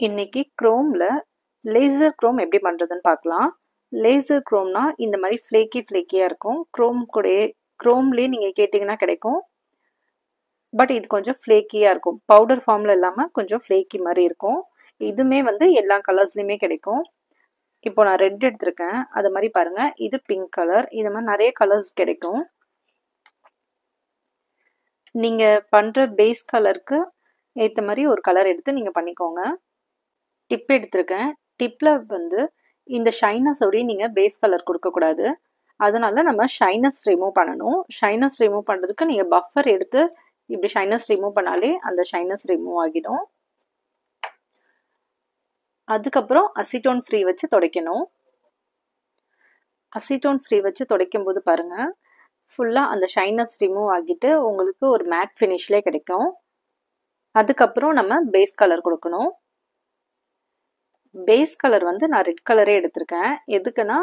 இன்னைக்கு குரோம்ல laser chrome எப்படி பண்ணுறதுன்னு பார்க்கலாம். லேசர் குரோம்னா இந்த மாதிரி ஃப்ளேக்கியாக இருக்கும். குரோம்லேயே நீங்கள் கேட்டிங்கன்னா கிடைக்கும். பட் இது கொஞ்சம் ஃப்ளேக்கியாக இருக்கும். பவுடர் ஃபார்மில் இல்லாமல் கொஞ்சம் ஃப்ளேக்கி மாதிரி இருக்கும். இதுவுமே எல்லா கலர்ஸ்லையுமே கிடைக்கும். இப்போ நான் ரெட் எடுத்திருக்கேன். அது மாதிரி பாருங்கள், இது பிங்க் கலர். இது மாதிரி நிறைய கலர்ஸ் கிடைக்கும். நீங்கள் பண்ணுற பேஸ் கலருக்கு ஏற்ற மாதிரி ஒரு கலர் எடுத்து நீங்கள் பண்ணிக்கோங்க. டிப் எடுத்திருக்கேன். டிப்பில் இந்த ஷைனஸோடய நீங்கள் பேஸ் கலர் கொடுக்கக்கூடாது. அதனால நம்ம ஷைனஸ் ரிமூவ் பண்ணணும். ஷைனஸ் ரிமூவ் பண்ணுறதுக்கு நீங்கள் பஃபர் எடுத்து இப்படி ஷைனஸ் ரிமூவ் பண்ணாலே அந்த ஷைனஸ் ரிமூவ் ஆகிடும். அதுக்கப்புறம் அசிட்டோன் ஃப்ரீ வச்சு துடைக்கணும். அசிட்டோன் ஃப்ரீ வச்சு துடைக்கும் போது பாருங்கள், ஃபுல்லாக அந்த ஷைனஸ் ரிமூவ் ஆகிட்டு உங்களுக்கு ஒரு மேட் ஃபினிஷ்லே கிடைக்கும். அதுக்கப்புறம் நம்ம பேஸ் கலர் கொடுக்கணும். பேஸ் கலர் நான் ரெட் கலரே எடுத்திருக்கேன். எதுக்குன்னா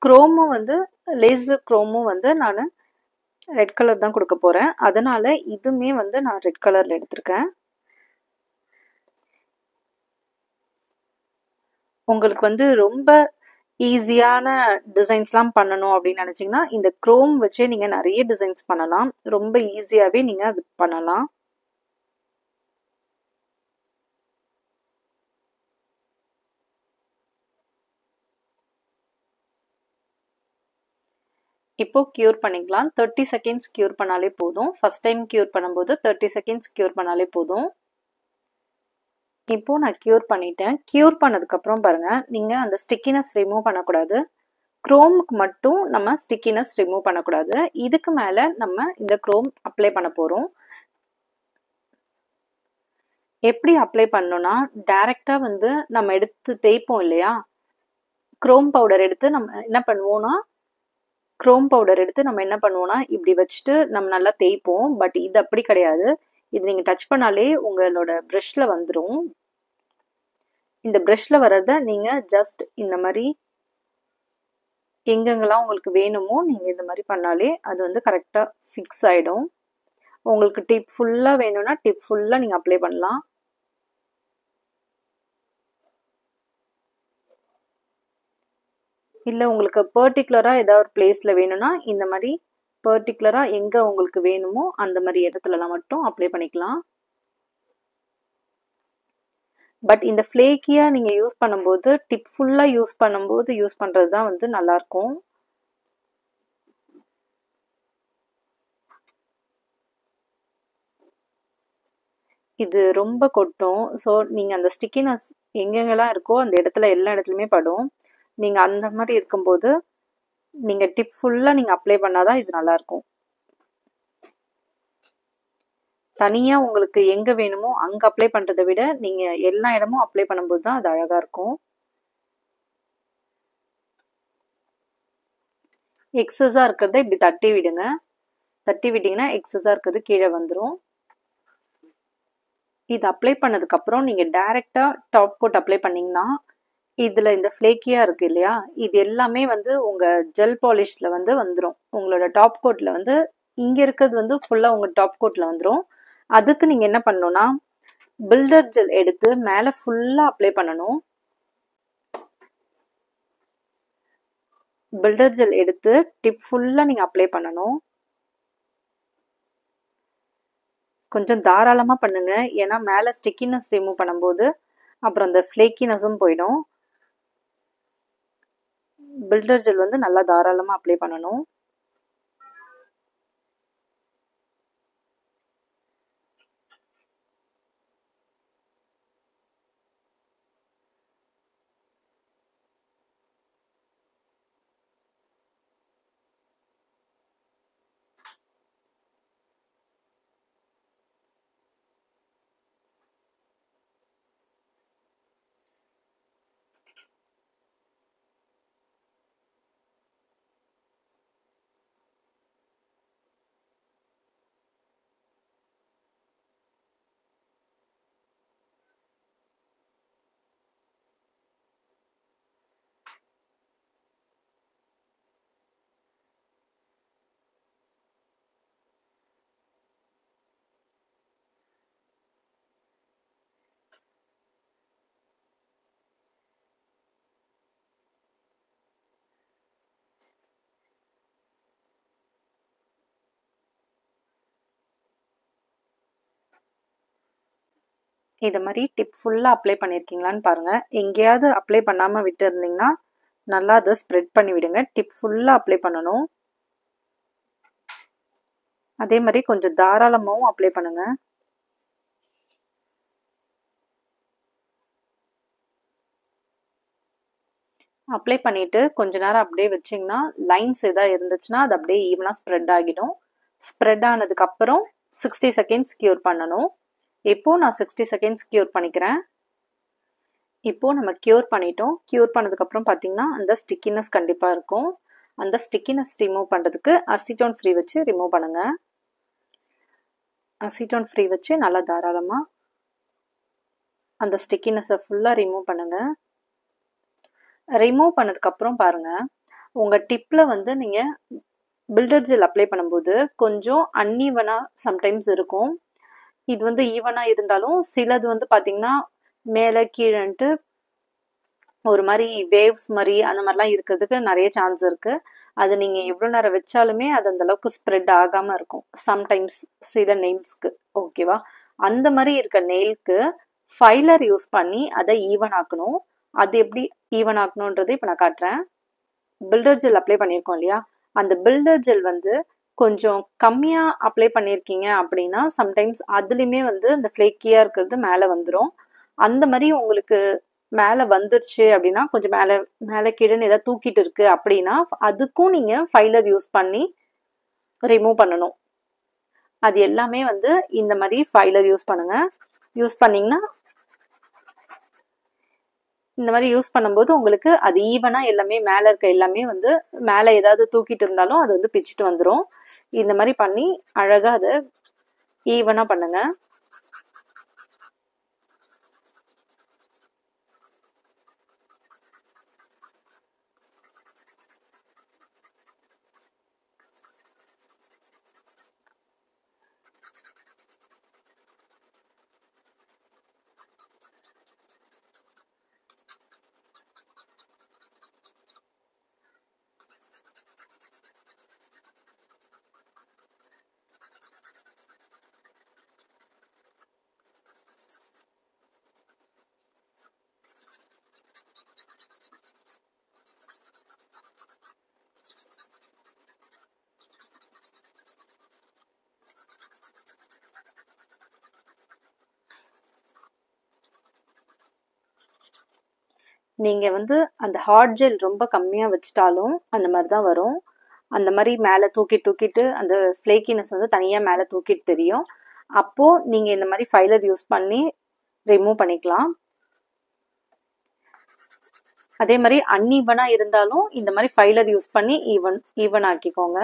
குரோமும் லேசர் குரோமும் நான் ரெட் கலர் தான் கொடுக்க போகிறேன். அதனால இதுவுமே நான் ரெட் கலரில் எடுத்திருக்கேன். உங்களுக்கு ரொம்ப ஈஸியான டிசைன்ஸ்லாம் பண்ணணும் அப்படின்னு நினச்சிங்கன்னா இந்த குரோம் வச்சே நீங்கள் நிறைய டிசைன்ஸ் பண்ணலாம். ரொம்ப ஈஸியாகவே நீங்கள் அது பண்ணலாம். இப்போ க்யூர் பண்ணிக்கலாம். 30 செகண்ட்ஸ் க்யூர் பண்ணாலே போதும். ஃபர்ஸ்ட் டைம் க்யூர் பண்ணும்போது 30 செகண்ட்ஸ் க்யூர் பண்ணாலே போதும். இப்போது நான் க்யூர் பண்ணிட்டேன். க்யூர் பண்ணதுக்கப்புறம் பாருங்கள், நீங்கள் அந்த ஸ்டிக்கினஸ் ரிமூவ் பண்ணக்கூடாது. குரோமுக்கு மட்டும் நம்ம ஸ்டிக்கினஸ் ரிமூவ் பண்ணக்கூடாது. இதுக்கு மேலே நம்ம இந்த குரோம் அப்ளை பண்ண போகிறோம். எப்படி அப்ளை பண்ணணும்னா, டைரெக்டாக நம்ம எடுத்து தேய்ப்போம் இல்லையா, குரோம் பவுடர் எடுத்து நம்ம என்ன பண்ணுவோம்னா இப்படி வச்சுட்டு நம்ம நல்லா தேய்ப்போம். பட் இது அப்படி கிடையாது. இது நீங்கள் டச் பண்ணாலே உங்களோட ப்ரஷ்ல வந்துடும். இந்த ப்ரஷ்ல வர்றத நீங்கள் ஜஸ்ட் இந்த மாதிரி எங்கெங்கெல்லாம் உங்களுக்கு வேணுமோ நீங்கள் இந்த மாதிரி பண்ணாலே அது கரெக்டாக ஃபிக்ஸ் ஆகிடும். உங்களுக்கு டிப் ஃபுல்லாக வேணும்னா டிப் ஃபுல்லாக நீங்கள் அப்ளை பண்ணலாம். இல்லை உங்களுக்கு பர்டிகுலராக ஏதாவது ஒரு பிளேஸில் வேணும்னா இந்த மாதிரி பர்டிகுலராக எங்கே உங்களுக்கு வேணுமோ அந்த மாதிரி இடத்துலலாம் மட்டும் அப்ளை பண்ணிக்கலாம். பட் இந்த ஃப்ளேக்கியாக நீங்கள் யூஸ் பண்ணும்போது டிப் ஃபுல்லாக யூஸ் பண்ணுறது தான் நல்லாயிருக்கும். இது ரொம்ப கொட்டும். ஸோ நீங்கள் அந்த ஸ்டிக்கினஸ் எங்கெங்கெல்லாம் இருக்கோ அந்த இடத்துல எல்லா இடத்துலையுமே படும். நீங்கள் அந்த மாதிரி இருக்கும்போது நீங்கள் டிப் ஃபுல்லாக நீங்கள் அப்ளை பண்ணாதான் இது நல்லாயிருக்கும். தனியாக உங்களுக்கு எங்கே வேணுமோ அங்கே அப்ளை பண்ணுறதை விட நீங்கள் எல்லா இடமும் அப்ளை பண்ணும்போது தான் அது அழகாக இருக்கும். எக்ஸஸாக இருக்கிறத இப்படி தட்டி விடுங்க. தட்டி விட்டிங்கன்னா எக்ஸஸாக இருக்கிறது கீழே வந்துடும். இது அப்ளை பண்ணதுக்கப்புறம் நீங்கள் டைரெக்டாக டாப் கோட் அப்ளை பண்ணிங்கன்னா இதில் இந்த ஃப்ளேக்கியாக இருக்குது இல்லையா, இது எல்லாமே உங்கள் ஜெல் பாலிஷில் வந்துடும். உங்களோட டாப் கோட்டில் இங்கே இருக்கிறது ஃபுல்லாக உங்கள் டாப் கோட்டில் வந்துடும். அதுக்கு நீங்கள் என்ன பண்ணணும்னா பில்டர் ஜெல் எடுத்து மேலே ஃபுல்லாக அப்ளை பண்ணணும். பில்டர் ஜெல் எடுத்து டிப் ஃபுல்லாக நீங்கள் அப்ளை பண்ணணும். கொஞ்சம் தாராளமாக பண்ணுங்க. ஏன்னா மேலே ஸ்டிக்கினஸ் ரிமூவ் பண்ணும்போது அப்புறம் அந்த ஃப்ளேக்கினஸும் போயிடும். பில்டர் ஜெல் நல்லா தாராளமாக அப்ளை பண்ணணும். இதை மாதிரி டிப் ஃபுல்லாக அப்ளை பண்ணியிருக்கீங்களான்னு பாருங்கள். எங்கேயாவது அப்ளை பண்ணாமல் விட்டு இருந்தீங்கன்னா நல்லா அதை ஸ்ப்ரெட் பண்ணி விடுங்க. டிப் ஃபுல்லாக அப்ளை பண்ணணும். அதே மாதிரி கொஞ்சம் தாராளமாகவும் அப்ளை பண்ணுங்க. அப்ளை பண்ணிவிட்டு கொஞ்ச நேரம் அப்படியே வச்சிங்கன்னா லைன்ஸ் எதாவது இருந்துச்சுன்னா அது அப்படியே ஈவனாக ஸ்ப்ரெட் ஆகிடும். ஸ்ப்ரெட் ஆனதுக்கப்புறம் 60 செகண்ட்ஸ் க்யூர் பண்ணணும். இப்போது நான் 60 செகண்ட்ஸ் க்யூர் பண்ணிக்கிறேன். இப்போது நம்ம க்யூர் பண்ணிட்டோம். க்யூர் பண்ணதுக்கப்புறம் பார்த்திங்கன்னா அந்த ஸ்டிக்கினஸ் கண்டிப்பாக இருக்கும். அந்த ஸ்டிக்கினஸ் ரிமூவ் பண்ணுறதுக்கு அசிட்டோன் ஃப்ரீ வச்சு ரிமூவ் பண்ணுங்கள். அசிட்டோன் ஃப்ரீ வச்சு நல்லா தாராளமாக அந்த ஸ்டிக்கினஸை ஃபுல்லாக ரிமூவ் பண்ணுங்கள். ரிமூவ் பண்ணதுக்கப்புறம் பாருங்கள், உங்கள் டிப்பில் வந்து நீங்கள் பில்டர் ஜெல் அப்ளை பண்ணும்போது கொஞ்சம் அன்ஈவனாக சம்டைம்ஸ் இருக்கும். இது வந்து ஈவனாக இருந்தாலும் சிலது வந்து பார்த்திங்கன்னா மேலே கீழேன்ட்டு ஒரு மாதிரி வேவ்ஸ் மாதிரி அந்த மாதிரிலாம் இருக்கிறதுக்கு நிறைய சான்ஸ் இருக்குது. அது நீங்கள் எவ்வளோ நேரம் வச்சாலுமே அது அந்தளவுக்கு ஸ்ப்ரெட் ஆகாமல் இருக்கும் சம்டைம்ஸ் சில நெயில்ஸ்க்கு. ஓகேவா? அந்த மாதிரி இருக்க நெயிலுக்கு ஃபைலர் யூஸ் பண்ணி அதை ஈவன் ஆக்கணும். அது எப்படி ஈவன் ஆக்கணுன்றது இப்போ நான் காட்டுறேன். பில்டர் ஜெல் அப்ளை பண்ணியிருக்கோம் இல்லையா, அந்த பில்டர் ஜெல் வந்து கொஞ்சம் கம்மியாக அப்ளை பண்ணியிருக்கீங்க அப்படின்னா சம்டைம்ஸ் அதுலேயுமே வந்து அந்த ஃப்ளேக்கியாக இருக்கிறது மேலே வந்துடும். அந்த மாதிரி உங்களுக்கு மேலே வந்துருச்சு அப்படின்னா கொஞ்சம் மேலே மேலே கீழேன்னு ஏதாவது தூக்கிட்டு இருக்கு அப்படின்னா அதுக்கும் நீங்கள் ஃபைலர் யூஸ் பண்ணி ரிமூவ் பண்ணணும். அது எல்லாமே வந்து இந்த மாதிரி ஃபைலர் யூஸ் பண்ணுங்கள். யூஸ் பண்ணிங்கன்னா இந்த மாதிரி யூஸ் பண்ணும்போது உங்களுக்கு அது ஈவனாக எல்லாமே மேலே இருக்க எல்லாமே வந்து மேலே ஏதாவது தூக்கிட்டு இருந்தாலும் அது வந்து பிச்சுட்டு வந்துடும். இந்த மாதிரி பண்ணி அழகாக அதை ஈவனாக பண்ணுங்கள். நீங்கள் வந்து அந்த ஹாட் ஜெல் ரொம்ப கம்மியாக வச்சிட்டாலும் அந்த மாதிரி தான் வரும். அந்த மாதிரி மேலே தூக்கிட்டு அந்த ஃப்ளேக்கினஸ் வந்து தனியாக மேலே தூக்கிட்டு தெரியும். அப்போது நீங்கள் இந்த மாதிரி ஃபைலர் யூஸ் பண்ணி ரிமூவ் பண்ணிக்கலாம். அதே மாதிரி அன்ஈவனாக இருந்தாலும் இந்த மாதிரி ஃபைலர் யூஸ் பண்ணி ஈவன் ஆக்கிக்கோங்க.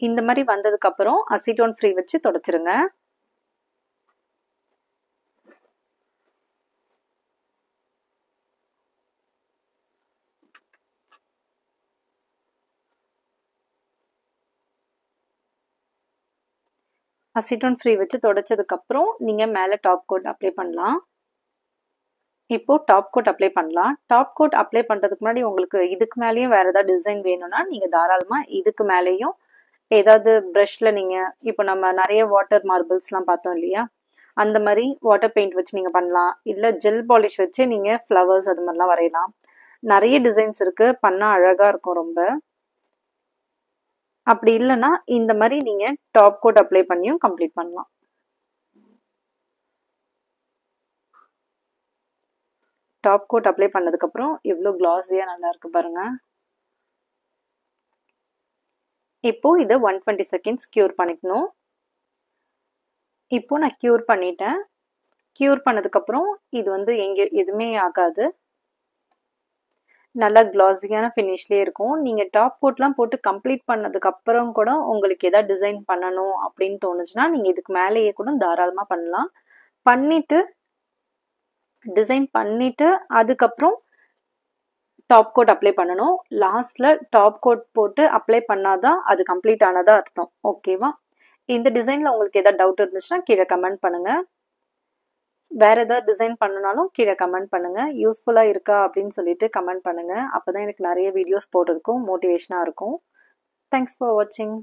இந்த மாதிரி வந்ததுக்கப்புறம் அசிட்டோன் ஃப்ரீ வச்சு தொடச்சிருங்க. அசிட்டோன் ஃப்ரீ வச்சு தொடச்சதுக்கப்புறம் நீங்கள் மேலே டாப் கோட் அப்ளை பண்ணலாம். இப்போது டாப் கோட் அப்ளை பண்ணலாம். டாப் கோட் அப்ளை பண்ணுறதுக்கு முன்னாடி உங்களுக்கு இதுக்கு மேலேயும் வேறு ஏதாவது டிசைன் வேணும்னா நீங்கள் தாராளமாக இதுக்கு மேலேயும் ஏதாவது ப்ரஷில் நீங்கள் இப்போ நம்ம நிறைய வாட்டர் மார்பிள்ஸ்லாம் பார்த்தோம் இல்லையா, அந்த மாதிரி வாட்டர் பெயிண்ட் வச்சு நீங்கள் பண்ணலாம். இல்லை ஜெல் பாலிஷ் வச்சு நீங்கள் ஃப்ளவர்ஸ் அது மாதிரிலாம் வரையலாம். நிறைய டிசைன்ஸ் இருக்குது, பண்ணால் அழகாக இருக்கும் ரொம்ப. அப்படி இல்லைன்னா இந்த மாதிரி நீங்கள் டாப் கோட் அப்ளை பண்ணியும் கம்ப்ளீட் பண்ணலாம். டாப் கோட் அப்ளை பண்ணதுக்கப்புறம் எவ்வளோ க்ளாஸியாக நல்லா இருக்கு பாருங்கள். இப்போது இதை 120 செகண்ட்ஸ் க்யூர் பண்ணிக்கணும். இப்போது நான் க்யூர் பண்ணிட்டேன். க்யூர் பண்ணதுக்கப்புறம் இது வந்து எதுவுமே ஆகாது, நல்லா க்ளாஸியான ஃபினிஷ்லேயே இருக்கும். நீங்கள் டாப் கோட்லாம் போட்டு கம்ப்ளீட் பண்ணதுக்கப்புறம் கூட உங்களுக்கு எதாவது டிசைன் பண்ணணும் அப்படின்னு தோணுச்சுன்னா நீங்கள் இதுக்கு மேலேயே கூட தாராளமாக பண்ணலாம். பண்ணிவிட்டு டிசைன் பண்ணிவிட்டு அதுக்கப்புறம் டாப் கோட் அப்ளை பண்ணணும். லாஸ்ட்டில் டாப் கோட் போட்டு அப்ளை பண்ணாதான் அது கம்ப்ளீட் ஆனதாக அர்த்தம். ஓகேவா? இந்த டிசைனில் உங்களுக்கு எதாவது டவுட் இருந்துச்சுன்னா கீழே கமெண்ட் பண்ணுங்கள். வேறு ஏதாவது டிசைன் பண்ணனாலும் கீழே கமெண்ட் பண்ணுங்கள். யூஸ்ஃபுல்லாக இருக்கா அப்படின்னு சொல்லிட்டு கமெண்ட் பண்ணுங்கள். அப்போ தான் எனக்கு நிறைய வீடியோஸ் போடுறதுக்கும் மோட்டிவேஷனாக இருக்கும். தேங்க்ஸ் ஃபார் வாட்சிங்.